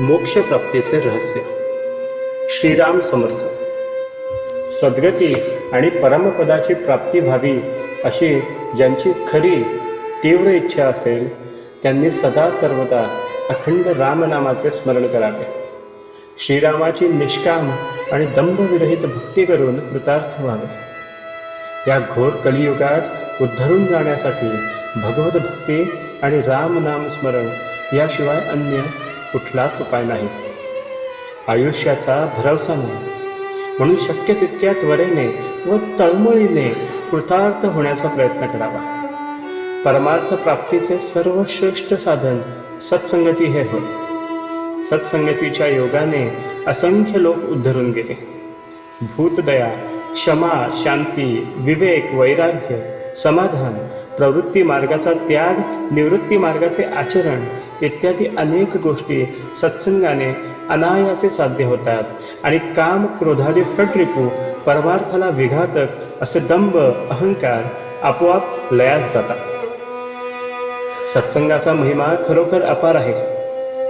मोक्षप्राप्तीचे रहस्य. श्रीराम समर्थ. सद्गती आणि परमपदाची प्राप्ती व्हावी अशी ज्यांची खरी तीव्र इच्छा असेल त्यांनी सदा सर्वदा अखंड रामनामाचे स्मरण करावे. श्रीरामाची निष्काम आणि दंभविरहित भक्ती करून कृतार्थ व्हावे. या घोर कलियुगात उद्धरून जाण्यासाठी भगवत भक्ती आणि रामनाम स्मरण याशिवाय अन्य कुठलाच उपाय नाही. आयुष्याचा भरवसा नाही, म्हणून शक्य तितक्या त्वरेने व तळमळीने कृतार्थ होण्याचा प्रयत्न करावा. परमार्थ प्राप्तीचे सर्वश्रेष्ठ साधन सत्संगती हे होय. सत्संगतीच्या योगाने असंख्य लोक उद्धरून गेले. भूतदया, क्षमा, शांती, विवेक, वैराग्य, समाधान, प्रवृत्ती मार्गाचा त्याग, निवृत्ती मार्गाचे आचरण इत्यादी अनेक गोष्टी सत्संगाने अनायासे साध्य होतात आणि काम, क्रोधादी हटरिपू, परमार्थाला विघातक असे दंभ, अहंकार आपोआप लयास जातात. सत्संगाचा महिमा खरोखर अपार आहे.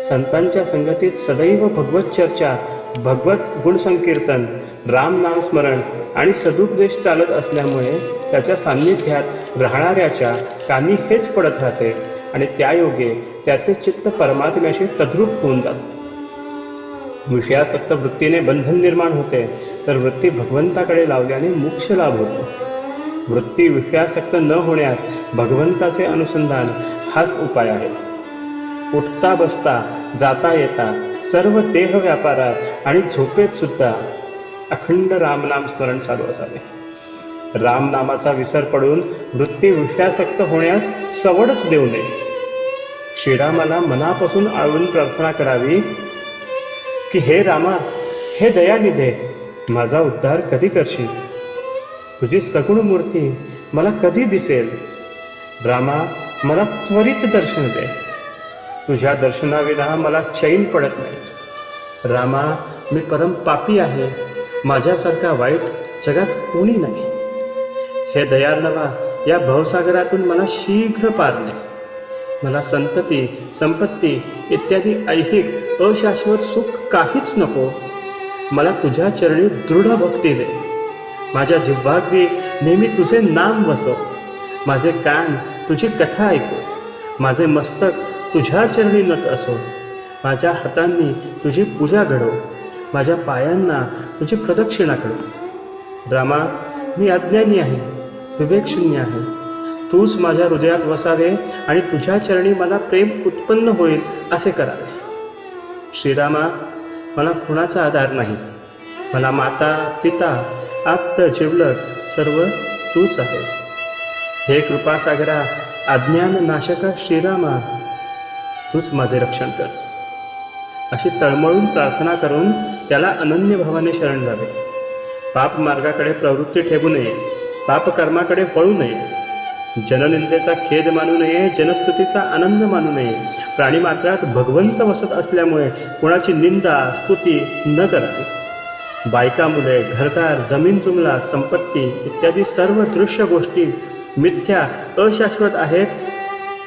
संतांच्या संगतीत सदैव भगवत चर्चा, भगवत गुणसंकीर्तन, राम नाम स्मरण आणि सदुपदेश चालत असल्यामुळे त्याच्या सान्निध्यात राहणाऱ्याच्या कानी हेच पडत राहते आणि त्यायोगे त्याचे चित्त परमात्म्याशी तद्रूप होऊन जाते. विषयासक्त वृत्तीने बंधन निर्माण होते, तर वृत्ती भगवंताकडे लावल्याने मोक्ष लाभ होतो. वृत्ती विषयासक्त न होण्यास भगवंताचे अनुसंधान हाच उपाय आहे. उठता बसता, जाता येता, सर्व देह व्यापारात आणि झोपेत सुद्धा अखंड रामनाम स्मरण चालू असावे. रामनामाचा विसर पडून वृत्ती विषयासक्त होण्यास सवडच देऊ नये. श्रीरामाला मनापासून आळवून प्रार्थना करावी की हे रामा, हे दयानिधे, माझा उद्धार कधी करशील? तुझी सगुण मूर्ती मला कधी दिसेल? रामा, मला त्वरित दर्शन दे. तुझ्या दर्शनाविना मला चैन पडत नाही. रामा, मी परम पापी आहे. माझ्यासारखा वाईट जगात कोणी नाही. हे दयार्णवा, या भवसागरातून मला शीघ्र पार ने. मला संतती, संपत्ती इत्यादी ऐहिक अशाश्वत सुख काहीच नको. मला तुझ्या चरणी दृढ भक्ती दे. माझ्या जिव्हाग्री नेहमी तुझे नाम वसव. माझे कान तुझी कथा ऐकू. माझे मस्तक तुझ्या चरणी नत असो. माझ्या हातांनी तुझी पूजा घडव. माझ्या पायांना तुझी प्रदक्षिणा घडव. रामा, मी अज्ञानी आहे, विवेकशून्य आहे. तूच माझ्या हृदयात वसावे आणि तुझ्या चरणी मला प्रेम उत्पन्न होईल असे करावे. श्रीरामा, मला कुणाचा आधार नाही. मला माता, पिता, आप्त, जिवलग सर्व तूच आहेस. हे कृपासागरा, अज्ञान नाशका श्रीरामा, तूच माझे रक्षण कर. अशी तळमळून प्रार्थना करून त्याला अनन्य भावाने शरण जावे. पाप मार्गाकडे प्रवृत्ती ठेवू नये. पापकर्माकडे वळू नये. जननिंदेचा खेद मानू नये. जनस्तुतीचा आनंद मानू नये. प्राणीमात्रात भगवंत वसत असल्यामुळे कोणाची निंदा, स्तुती न करावी. बायका, मुले, घरदार, जमीन जुमला, संपत्ती इत्यादी सर्व दृश्य गोष्टी मिथ्या, अशाश्वत आहेत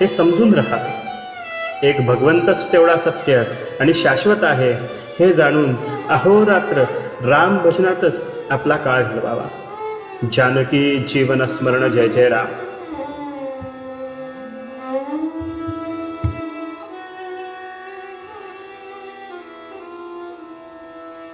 हे समजून राहावे. एक भगवंतच तेवढा सत्य आणि शाश्वत आहे हे जाणून अहोरात्र राम भजनातच आपला काळ घालवावा. जानकी जीवन स्मरण. जय जय राम.